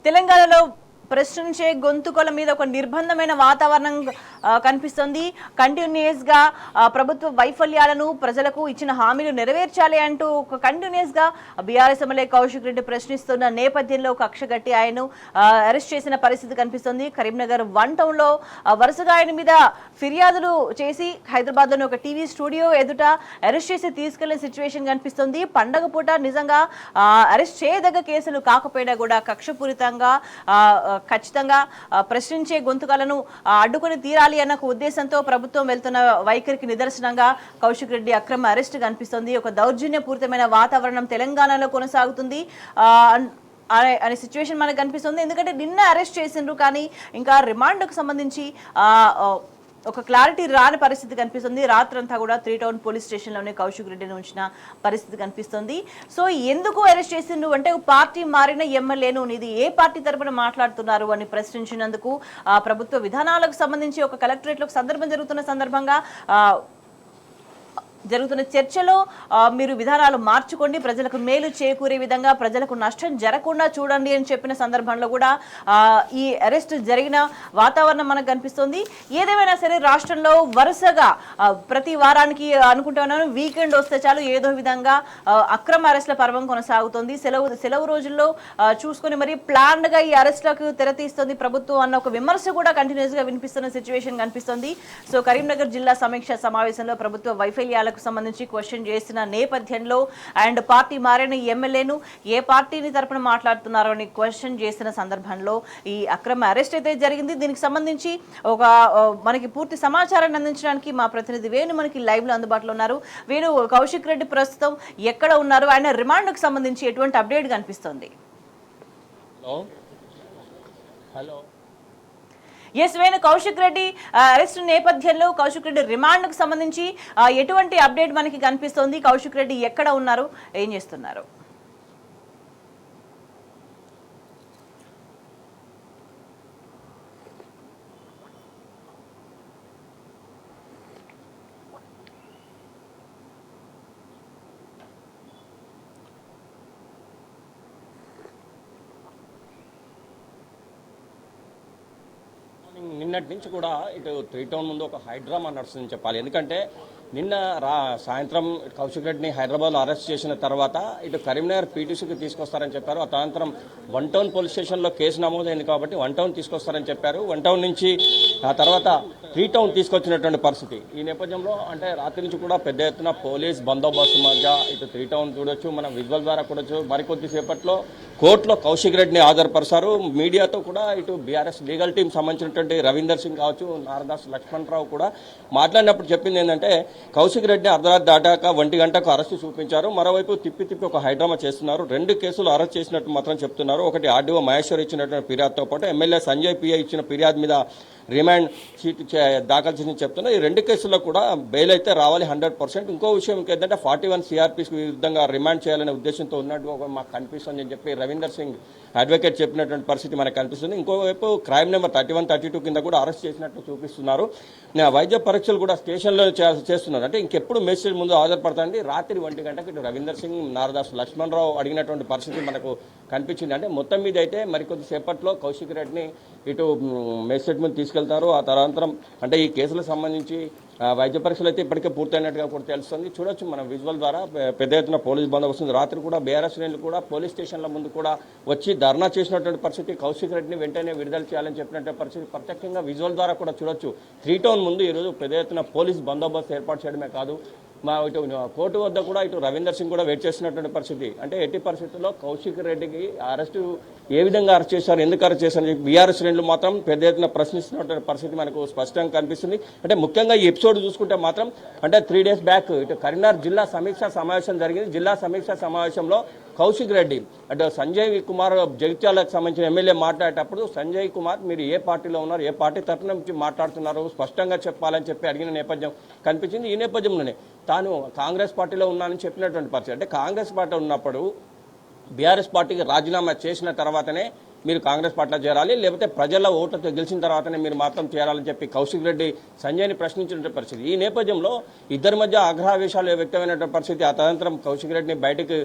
తెలంగాణలో ప్రశ్నించే గొంతుకల మీద ఒక నిర్బంధమైన వాతావరణం కనిపిస్తుంది. కంటిన్యూస్ గా ప్రభుత్వ వైఫల్యాలను ప్రజలకు ఇచ్చిన హామీలు నెరవేర్చాలి అంటూ ఒక కంటిన్యూస్ గా బీఆర్ఎస్ ఎమ్మెల్యే కౌశిక్ రెడ్డి ప్రశ్నిస్తున్న నేపథ్యంలో కక్షగట్టి ఆయన్ను అరెస్ట్ చేసిన పరిస్థితి కనిపిస్తుంది. కరీంనగర్ 1 టౌన్ లో వరుసగా ఆయన మీద ఫిర్యాదులు చేసి హైదరాబాద్ లోని ఒక టీవీ స్టూడియో ఎదుట అరెస్ట్ చేసి తీసుకెళ్లిన సిచ్యువేషన్ కనిపిస్తుంది. పండగ పూట నిజంగా అరెస్ట్ చేయదగ్గ కేసులు కాకపోయినా కూడా కక్షపూరితంగా ఖచ్చితంగా ప్రశ్నించే గొంతుకలను అడ్డుకొని తీరాలి అన్న ఉద్దేశంతో ప్రభుత్వం వెళ్తున్న వైఖరికి నిదర్శనంగా కౌశిక్ రెడ్డి అక్రమ అరెస్ట్ కనిపిస్తుంది. ఒక దౌర్జన్యపూరితమైన వాతావరణం తెలంగాణలో కొనసాగుతుంది అనే సిచ్యువేషన్ మనకు కనిపిస్తుంది. ఎందుకంటే నిన్న అరెస్ట్ చేసిండ్రు కానీ ఇంకా రిమాండ్కు సంబంధించి ఒక క్లారిటీ రాని పరిస్థితి కనిపిస్తుంది. రాత్రంతా కూడా 3 టౌన్ పోలీస్ స్టేషన్లోనే కౌశిక్ రెడ్డిని ఉంచిన పరిస్థితి కనిపిస్తుంది. సో ఎందుకు అరెస్ట్ చేసిండ్రు అంటే పార్టీ మారిన ఎమ్మెల్యేను ఇది ఏ పార్టీ తరపున మాట్లాడుతున్నారు అని ప్రశ్నించినందుకు ప్రభుత్వ విధానాలకు సంబంధించి ఒక కలెక్టరేట్లో సందర్భం జరుగుతున్న సందర్భంగా జరుగుతున్న చర్చలో మీరు విధానాలు మార్చుకోండి, ప్రజలకు మేలు చేకూరే విధంగా ప్రజలకు నష్టం జరగకుండా చూడండి అని చెప్పిన సందర్భంలో కూడా ఈ అరెస్ట్ జరిగిన వాతావరణం మనకు కనిపిస్తుంది. ఏదేమైనా సరే రాష్ట్రంలో వరుసగా ప్రతి వారానికి అనుకుంటున్నాను వీకెండ్ వస్తే చాలు ఏదో విధంగా అక్రమ అరెస్టుల పర్వం కొనసాగుతుంది. సెలవు రోజుల్లో చూసుకొని మరి ప్లాన్డ్ గా ఈ అరెస్టులకు తెరతీస్తుంది ప్రభుత్వం అన్న ఒక విమర్శ కూడా కంటిన్యూస్ గా వినిపిస్తున్న సిచ్యువేషన్ కనిపిస్తుంది. సో కరీంనగర్ జిల్లా సమీక్ష సమావేశంలో ప్రభుత్వ వైఫల్యాలకు సంబంధించి క్వశ్చన్ చేసిన నేపథ్యంలో అండ్ పార్టీ మారిన ఎమ్మెల్యేను ఏ పార్టీని తరపున మాట్లాడుతున్నారో అని క్వశ్చన్ చేసిన సందర్భంలో ఈ అక్రమ అరెస్ట్ అయితే జరిగింది. దీనికి సంబంధించి ఒక మనకి పూర్తి సమాచారాన్ని అందించడానికి మా ప్రతినిధి వేణు మనకి లైవ్ లో అందుబాటులో ఉన్నారు. వేణు, కౌశిక్ రెడ్డి ప్రస్తుతం ఎక్కడ ఉన్నారు, ఆయన రిమాండ్కు సంబంధించి ఎటువంటి అప్డేట్ కనిపిస్తుంది? ఎస్ వేణు, కౌశిక్ రెడ్డి అరెస్ట్ నేపథ్యంలో కౌశిక్ రెడ్డి రిమాండ్కు సంబంధించి ఎటువంటి అప్డేట్ మనకి కనిపిస్తుంది? కౌశిక్ రెడ్డి ఎక్కడ ఉన్నారు, ఏం చేస్తున్నారు? నిన్నటి నుంచి కూడా ఇటు 3 టౌన్ ముందు ఒక హైడ్రామా నడుస్తుందని చెప్పాలి. ఎందుకంటే నిన్న సాయంత్రం కౌశిక్ రెడ్డిని హైదరాబాద్లో అరెస్ట్ చేసిన తర్వాత ఇటు కరీంనగర్ పీటీసీకి తీసుకొస్తారని చెప్పారు. ఆ సాయంత్రం 1 టౌన్ పోలీస్ స్టేషన్లో కేసు నమోదైంది కాబట్టి 1 టౌన్ తీసుకొస్తారని చెప్పారు. 1 టౌన్ నుంచి ఆ తర్వాత 3 టౌన్ తీసుకొచ్చినటువంటి పరిస్థితి. ఈ నేపథ్యంలో అంటే రాత్రి నుంచి కూడా పెద్ద ఎత్తున పోలీస్ బందోబస్తు మధ్య ఇటు 3 టౌన్ చూడొచ్చు, మన విజువల్ ద్వారా చూడొచ్చు. మరికొద్దిసేపట్లో కోర్టులో కౌశిక్ రెడ్డిని హాజరుపరుస్తారు. మీడియాతో కూడా ఇటు బీఆర్ఎస్ లీగల్ టీం సంబంధించినటువంటి రవీందర్ సింగ్ కావచ్చు, నారదాస్ లక్ష్మణరావు కూడా మాట్లాడినప్పుడు చెప్పింది ఏంటంటే కౌశిక్ రెడ్డిని అర్ధరాత్రి దాటాక 1 గంటకు అరెస్టు చూపించారు. మరోవైపు తిప్పి ఒక హైడ్రామా చేస్తున్నారు. 2 కేసులు అరెస్ట్ చేసినట్టు మాత్రం చెప్తున్నారు. ఒకటి ఆర్డీఓ మహేశ్వర్ ఇచ్చినటువంటి ఫిర్యాదుతో పాటు ఎమ్మెల్యే సంజయ్ పిఐ ఇచ్చిన ఫిర్యాదు మీద రిమాండ్ షీట్ దాఖలు చేసి చెప్తున్నారు. ఈ 2 కేసుల్లో కూడా బెయిల్ అయితే రావాలి 100%. ఇంకో విషయం ఏంటంటే 41 సిఆర్పీకి విరుద్ధంగా రిమాండ్ చేయాలనే ఉద్దేశంతో ఉన్నట్టు మాకు కనిపిస్తుంది అని చెప్పి రవీందర్ సింగ్ అడ్వకేట్ చెప్పినటువంటి పరిస్థితి మనకు కనిపిస్తుంది. ఇంకోవైపు క్రైమ్ నెంబర్ 31, 32 కింద కూడా అరెస్ట్ చేసినట్టు చూపిస్తున్నారు. వైద్య పరీక్షలు కూడా స్టేషన్లో చేస్తున్నారు. అంటే ఇంకెప్పుడు మెసేజ్ ముందు హాజరుపడతాండి. రాత్రి 1 గంటకు ఇటు రవీందర్ సింగ్, నారదాస్ లక్ష్మణరావు అడిగినటువంటి పరిస్థితి మనకు కనిపించింది. అంటే మొత్తం మీద అయితే మరికొద్దిసేపట్లో కౌశిక్ రెడ్డిని ఇటు మెసేజ్ ముందు తీసుకెళ్తారు. ఆ తదనంతరం అంటే ఈ కేసులకు సంబంధించి వైద్య పరీక్షలు అయితే ఇప్పటికే పూర్తయినట్టుగా కూడా తెలుస్తుంది. చూడొచ్చు మనం విజువల్ ద్వారా పెద్ద ఎత్తున పోలీస్ బందోబస్తు. రాత్రి కూడా బీఆర్ఎస్ శ్రేణులు కూడా పోలీస్ స్టేషన్ల ముందు కూడా వచ్చి ధర్నా చేసినటువంటి పరిస్థితి. కౌశిక్ రెడ్డిని వెంటనే విడుదల చేయాలని చెప్పినటువంటి పరిస్థితి ప్రత్యక్షంగా విజువల్ ద్వారా కూడా చూడొచ్చు. 3 టౌన్ ముందు ఈరోజు పెద్ద ఎత్తున పోలీస్ బందోబస్తు ఏర్పాటు చేయడమే కాదు, మా ఇటు కోర్టు వద్ద కూడా ఇటు రవీందర్ సింగ్ కూడా వెయిట్ చేస్తున్నటువంటి పరిస్థితి. అంటే ఎట్టి పరిస్థితుల్లో కౌశిక్ రెడ్డికి అరెస్టు ఏ విధంగా అరెస్ట్ చేశారు, ఎందుకు అరెస్ట్ చేశారని చెప్పి బీఆర్ఎస్ శ్రేణులు మాత్రం పెద్ద ఎత్తున ప్రశ్నిస్తున్నటువంటి పరిస్థితి మనకు స్పష్టంగా కనిపిస్తుంది. అంటే ముఖ్యంగా ఈ ఎపిసోడ్ చూసుకుంటే మాత్రం అంటే 3 డేస్ బ్యాక్ ఇటు కరీంనగర్ జిల్లా సమీక్షా సమావేశం జరిగింది. జిల్లా సమీక్షా సమావేశంలో కౌశిక్ రెడ్డి అంటే సంజయ్ కుమార్ జగిత్యాలకు సంబంధించిన ఎమ్మెల్యే మాట్లాడేటప్పుడు సంజయ్ కుమార్ మీరు ఏ పార్టీలో ఉన్నారు, ఏ పార్టీ తరఫున నుంచి మాట్లాడుతున్నారు స్పష్టంగా చెప్పాలని చెప్పి అడిగిన నేపథ్యం కనిపించింది. ఈ నేపథ్యంలోనే తాను కాంగ్రెస్ పార్టీలో ఉన్నానని చెప్పినటువంటి పరిస్థితి. అంటే కాంగ్రెస్ పార్టీ ఉన్నప్పుడు బీఆర్ఎస్ పార్టీకి రాజీనామా చేసిన తర్వాతనే మీరు కాంగ్రెస్ పార్టీలో చేరాలి, లేకపోతే ప్రజల ఓట్లతో గెలిచిన తర్వాతనే మీరు మాత్రం చేరాలని చెప్పి కౌశిక్ రెడ్డి సంజయ్ని ప్రశ్నించినటువంటి పరిస్థితి. ఈ నేపథ్యంలో ఇద్దరి మధ్య ఆగ్రహావేశాలు వ్యక్తమైనటువంటి పరిస్థితి. ఆ తదనంతరం కౌశిక్ రెడ్డిని బయటకు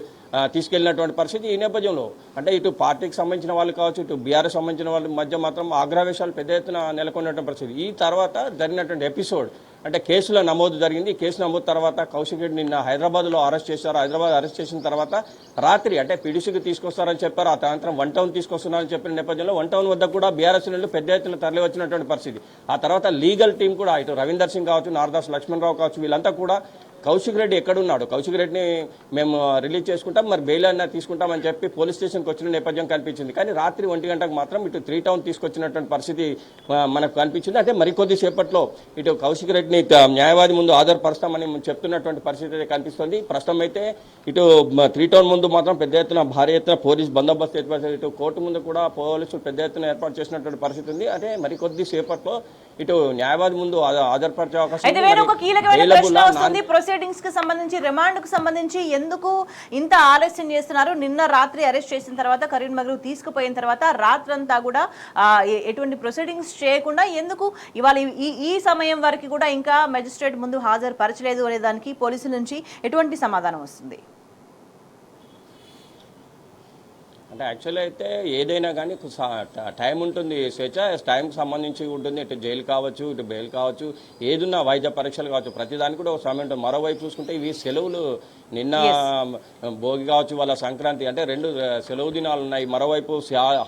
తీసుకెళ్లినటువంటి పరిస్థితి. ఈ నేపథ్యంలో అంటే ఇటు పార్టీకి సంబంధించిన వాళ్ళు కావచ్చు, ఇటు బీఆర్ఎస్ సంబంధించిన వాళ్ళ మధ్య మాత్రం ఆగ్రహావేశాలు పెద్ద ఎత్తున నెలకొన్నటువంటి పరిస్థితి. ఈ తర్వాత జరిగినటువంటి ఎపిసోడ్ అంటే కేసుల నమోదు జరిగింది. కేసు నమోదు తర్వాత కౌశిక్ రెడ్డి నిన్న హైదరాబాద్లో అరెస్ట్ చేశారు. హైదరాబాద్ అరెస్ట్ చేసిన తర్వాత రాత్రి అంటే పీడీసీకి తీసుకొస్తారని చెప్పారు. ఆ సాయంత్రం 1 టౌన్ తీసుకొస్తున్నారని చెప్పిన నేపథ్యంలో 1 టౌన్ వద్ద కూడా బీఆర్ఎస్ నుండి పెద్ద ఎత్తున తరలి వచ్చినటువంటి పరిస్థితి. ఆ తర్వాత లీగల్ టీం కూడా ఇటు రవీందర్ సింగ్ కావచ్చు, నారదాస్ లక్ష్మణరావు కావచ్చు, వీళ్ళంతా కూడా కౌశిక్ రెడ్డి ఎక్కడున్నాడు, కౌశిక్ రెడ్డిని మేము రిలీజ్ చేసుకుంటాం, మరి బెయిల్ అయినా తీసుకుంటామని చెప్పి పోలీస్ స్టేషన్కి వచ్చిన నేపథ్యం కనిపించింది. కానీ రాత్రి 1 గంటకు మాత్రం ఇటు 3 టౌన్ తీసుకొచ్చినటువంటి పరిస్థితి మనకు కనిపించింది. అంటే మరికొద్ది సేపట్లో ఇటు కౌశిక్ రెడ్డిని న్యాయవాది ముందు ఆధారపరుస్తామని చెప్తున్నటువంటి పరిస్థితి అయితే కనిపిస్తుంది. ప్రస్తుతం అయితే ఇటు 3 టౌన్ ముందు మాత్రం పెద్ద ఎత్తున భారీ ఎత్తున పోలీస్ బందోబస్తు ఏర్పాటు, ఇటు కోర్టు ముందు కూడా పోలీసులు పెద్ద ఎత్తున ఏర్పాటు చేసినటువంటి పరిస్థితి ఉంది. అదే మరికొద్ది సేపట్లో ఇటు న్యాయవాది ముందు ఆధారపరిచే అవకాశం. ప్రొసీడింగ్స్ కి సంబంధించి, రిమాండ్ కు సంబంధించి ఎందుకు ఇంత ఆలస్యం చేస్తున్నారు? నిన్న రాత్రి అరెస్ట్ చేసిన తర్వాత కరీంనగర్ తీసుకుపోయిన తర్వాత రాత్రంతా కూడా ఎటువంటి ప్రొసీడింగ్స్ చేయకుండా ఎందుకు ఇవాళ ఈ సమయం వరకు కూడా ఇంకా మెజిస్ట్రేట్ ముందు హాజరు పరచలేదు అనే దానికి పోలీసుల నుంచి ఎటువంటి సమాధానం వస్తుంది? అంటే యాక్చువల్లీ అయితే ఏదైనా కానీ టైం ఉంటుంది స్వేచ్ఛ, టైంకి సంబంధించి ఉంటుంది. ఇటు జైలు కావచ్చు, ఇటు బెయిల్ కావచ్చు, ఏదున్నా వైద్య పరీక్షలు కావచ్చు, ప్రతిదానికి కూడా ఒక సమయం ఉంటుంది. మరోవైపు చూసుకుంటే ఇవి సెలవులు, నిన్న భోగి కావచ్చు, వాళ్ళ సంక్రాంతి, అంటే 2 సెలవు దినాలు ఉన్నాయి. మరోవైపు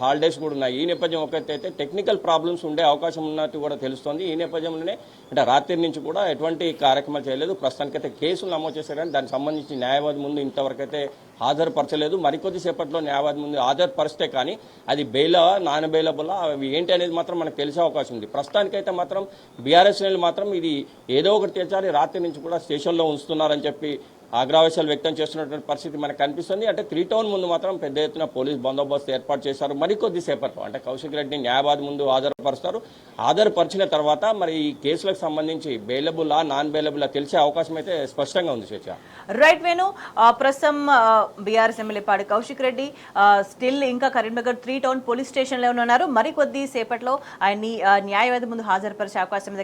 హాలిడేస్ కూడా ఉన్నాయి. ఈ నేపథ్యం ఒకటైతే టెక్నికల్ ప్రాబ్లమ్స్ ఉండే అవకాశం ఉన్నట్టు కూడా తెలుస్తోంది. ఈ నేపథ్యంలోనే అంటే రాత్రి నుంచి కూడా ఎటువంటి కార్యక్రమాలు చేయలేదు. ప్రస్తుతానికైతే కేసులు నమోదు చేశారు, కానీ దానికి సంబంధించి న్యాయవాది ముందు ఇంతవరకు అయితే హాజరుపరచలేదు. మరికొద్ది సేపట్లో న్యాయవాది ముందు హాజరుపరిస్తే కానీ అది బెయిలా, నాన్ బెయిలబులా, అవి ఏంటి అనేది మాత్రం మనకు తెలిసే అవకాశం ఉంది. ప్రస్తుతానికైతే మాత్రం బీఆర్ఎస్ మాత్రం ఇది ఏదో ఒకటి తెచ్చాలి, రాత్రి నుంచి కూడా స్టేషన్లో ఉంచుతున్నారని చెప్పి ఆగ్రహావేశాలు వ్యక్తం చేస్తున్నటువంటి పరిస్థితి మనకు కనిపిస్తుంది. అంటే 3 టౌన్ ముందు మాత్రం పెద్ద ఎత్తున పోలీస్ బందోబస్తు ఏర్పాటు చేశారు. మరికొద్ది సేపట్లో అంటే కౌశిక్ రెడ్డిని న్యాయవాది ముందు హాజరుపరుస్తారు. హాజరుపరిచిన తర్వాత మరి ఈ కేసులకు సంబంధించి బెయిలబుల్లా, నాన్ బెయిలబుల్లా తెలిసే అవకాశం అయితే స్పష్టంగా ఉంది స్వేచ్ఛ. రైట్ వేణు, ప్రస్తుతం బీఆర్ఎస్ ఎమ్మెల్యే పాడి కౌశిక్ రెడ్డి స్టిల్ ఇంకా కరీంనగర్ 3 టౌన్ పోలీస్ స్టేషన్లో ఉన్నారు. మరికొద్ది సేపట్లో ఆయన్ని న్యాయవాది ముందు హాజరుపరిచే అవకాశం